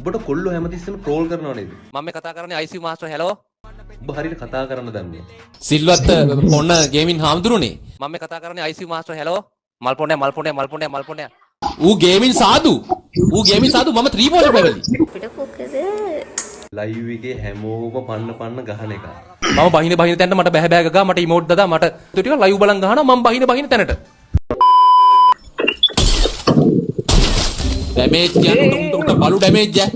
ඔබට කොල්ලෝ හැමතිස්සෙම ට්‍රෝල් කරනව නේද? මම මේ කතා කරන්නේ ICU මාස්ටර් hello. ඔබ හරියට කතා කරන්න දන්නේ. සිල්වත් ඔන්න ගේමින් හාමුදුරනේ. මම මේ කතා කරන්නේ ICU මාස්ටර් hello. මල්පොණේ. ඌ ගේමින් සාදු. මම 3 පොල පැවලි. අපිට මොකද ලයිව් එකේ හැමෝම පන්න ගහන එක. මම බහින තැනට මට බැහැ ගා මට ඉමෝට් දදා මට ටික ලයිව් බලන් ගහනවා මම බහින තැනට. ඩැමේජ් කියන්නේ උන්ට බලු ඩැමේජ් ඈ.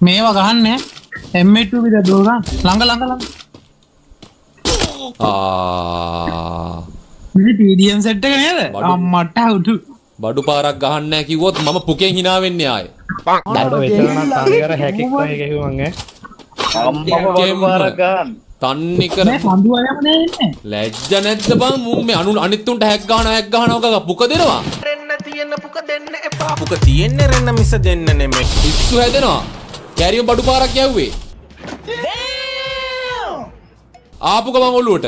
මේවා ගහන්නේ M2 විද දෝගා ළඟ මේ TDM සෙට් එක නේද අම්මට උඩු බඩු පාරක් ගහන්න නැහැ කිව්වොත් මම පුකෙන් hina වෙන්නේ ආයේ. බඩ වෙතරණ තාලිකර හැකික් වගේ ගැහුවන් ඈ. අම්මා බඩු පාරක් ගහන්න. තන්නේ කර මේ කඳු වලම නේ ඉන්නේ. ලැජ්ජ නැද්ද බං මුන් මේ අනිත් උන්ට හැක් ගහනවා පුක දෙනවා. රෙන්න තියෙන පුක දෙන්න එපා. පුක තියෙන්නේ රෙන්න මිස දෙන්න නෙමෙයි. ඉස්සු හැදෙනවා. කැරියෝ බඩු පාරක් යව්වේ. ආපු ගමන් ඔළුවට.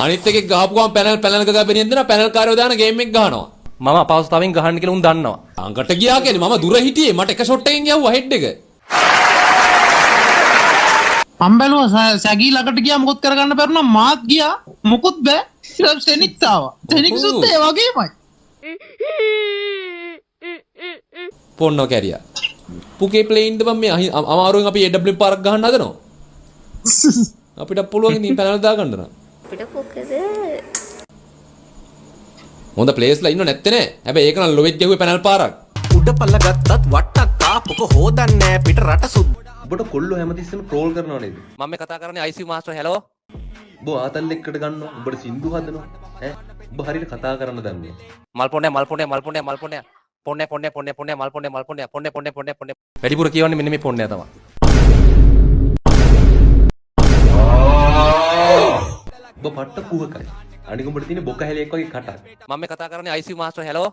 අනිත් එකේ ගහපු ගමන් පැනල් ගා බෙනියෙන් දෙනවා පැනල් කාර්යෝ දාන ගේම් එක ගහනවා. මම අපහසුතාවෙන් ගහන්න කියලා උන් දන්නවා. අංකට ගියා කියන්නේ මම දුර හිටියේ මට එක ෂොට් එකකින් යවුවා හෙඩ් එක. අම්බලුව සැගී ළඟට ගියා මොකොත් කරගන්න බැරුණා මාත් ගියා මොකොත් බෑ සෙනික්ස් ආවා සෙනික්ස් උත් ඒ වගේමයි පොන්නෝ කැරියා පුකේ ප්ලේයින්ද බම් මේ අමාරුවෙන් අපි AW පාරක් ගහන්න හදනවා අපිට පුළුවන් ඉතින් පැනල් දා ගන්න නම් අපිට මොකද හොඳ ප්ලේස්ලා ඉන්නව නැත්තේ නෑ හැබැයි ඒක නම් ලොවෙත් ගැහුවේ පැනල් පාරක් උඩ පල්ල ගත්තත් වට්ටක් කාපුක හොදන්නේ පිට රට සුද්. ඔබට කොල්ලෝ හැමතිස්සෙම ට්‍රෝල් කරනව නේද? මම මේ කතා කරන්නේ ICU මාස්ටර් hello. ඔබ ආතල් එක්කට ගන්නවා. ඔබට සින්දු හදනවා. ඈ ඔබ හරියට කතා කරන්න දන්නේ. මල්පොණේ වැඩිපුර කියවන්නේ මෙන්න මේ පොණ්ණය තමයි. ඔබ පට්ට කුහකයි. අනික උඹට තියෙන බොක හැලයක් වගේ කටක්. මම මේ කතා කරන්නේ ICU මාස්ටර් hello.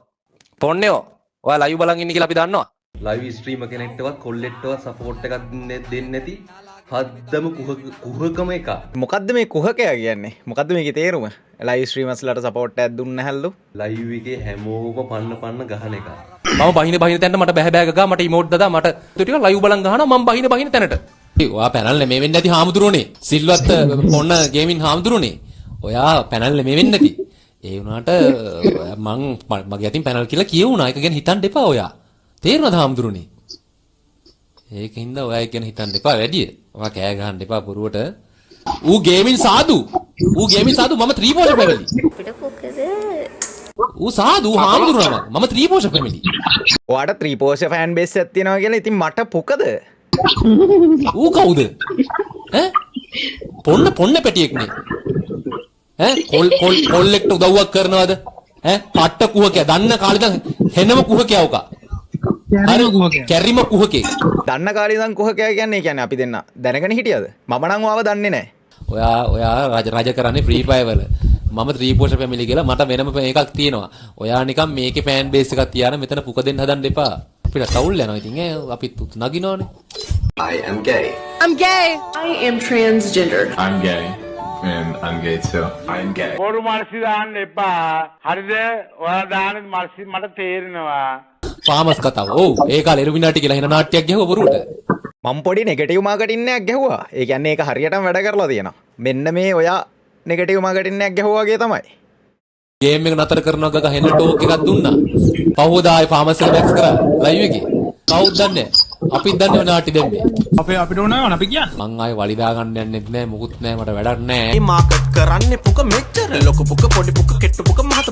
පොණ්ණයෝ ඔයා ලයිව් බලන් ඉන්නේ කියලා අපි දන්නවා. ලයිව් ස්ට්‍රීමර් කෙනෙක්ටවත් කොල්ලෙක්ටවත් සපෝට් එකක් දෙන්නේ නැති හද්දම කුහකම එක. මොකද්ද මේ කුහකයා කියන්නේ? මොකද්ද මේකේ තේරුම? ලයිව් ස්ට්‍රීමර්ස්ලාට සපෝට් එකක් දුන්න නැහැලු. ලයිව් එකේ හැමෝම පන්න ගහන එක. මම බහින තැනට මට බැහැ ගා මට ඉමෝට් දදා මට ටික ලයිව් බලන් ගහනවා මම බහින තැනට. ඔයා පැනල් නෙමෙයි වෙන්නේ නැති හාමුදුරනේ. සිල්වත් ඔන්න ගේමින් හාමුදුරනේ. ඔයා පැනල් නෙමෙයි වෙන්නේ නැති. ඒ වුණාට මගේ අතින් පැනල් කියලා කියවුණා. ඒක ගැන හිතන්න එපා ඔයා. තේරුණාද හාමුදුරනේ? ඒකින්ද ඔයා ගැන හිතන්න එපා වැඩි. ඔයා කෑ ගහන්න එපා බොරුවට. ඌ ගේමින් සාදු මම 3 පෝෂ පැමිලි. අපිට මොකද ඌ සාදු හාමුදුරනම මම 3 පෝෂ පැමිලි. ඔයාට 3 පෝෂ ෆෑන් බේස් එකක් තියෙනවා කියලා ඉතින් මට පුකද? ඌ කවුද? ඈ පොන්න පැටියෙක් නේ. ඈ කොල්ලෙක්ට උදව්වක් කරනවද? ඈ පට්ට කුහකයා දන්න කාලේ ඉඳන් හෙනම කුහකයා උකා. කැරිම කුහකේ. දන්න කාලේ ඉඳන් කුහකයා කියන්නේ අපි දෙන්න දැනගෙන හිටියද? මම නම් ඔයාව දන්නේ නැහැ. ඔයා රජ කරන්නේ ෆ්‍රී ෆයර් වල. මම 3 පෝෂ ෆැමිලි කියලා මට වෙනම එකක් තියෙනවා. ඔයා නිකන් මේකේ ෆෑන් බේස් එකක් තියාන මෙතන පුක දෙන්න හදන්න එපා. අපිට සවුල් යනවා ඉතින් අපිත් නගිනවනේ. I am gay. I'm gay. I am transgender. I'm gay. And I'm gay too. I'm gay. බොරු මර්සි දාන්න එපා. හරිද? ඔයාලා දාන මර්සි මට තේරෙනවා. ෆාමස් කතාව. ඔව් ඒ කාලේ එරුමිනාටි කියලා හින නාට්‍යයක් ගැහුවා බොරුවට. මම පොඩි නෙගටිව් මාකටින් එකක් ගැහුවා. ඒ කියන්නේ ඒක හරියටම වැඩ කරලා තියෙනවා. මෙන්න මේ ඔයා නෙගටිව් මාකටින් එකක් ගැහුවා වගේ තමයි. ගේම් එක නතර කරනවා ගග හෙන ටෝක් එකක් දුන්නා. පහුවදා ආයේ ෆාමස් එක බැක්ස් කරා ලයිව් එකේ. කවුද දන්නේ? අපිත් දන්නේ නාටි දෙන්නේ. අපිට ඕන නෑ අපි කියන්නේ. මං ආයේ වලිදා ගන්න යන්නෙත් නෑ මොකුත් නෑ මට වැඩක් නෑ. මේ මාකට් කරන්නේ පුක මෙච්චර ලොකු පුක පොඩි පුක කෙට්ටු පුක මහත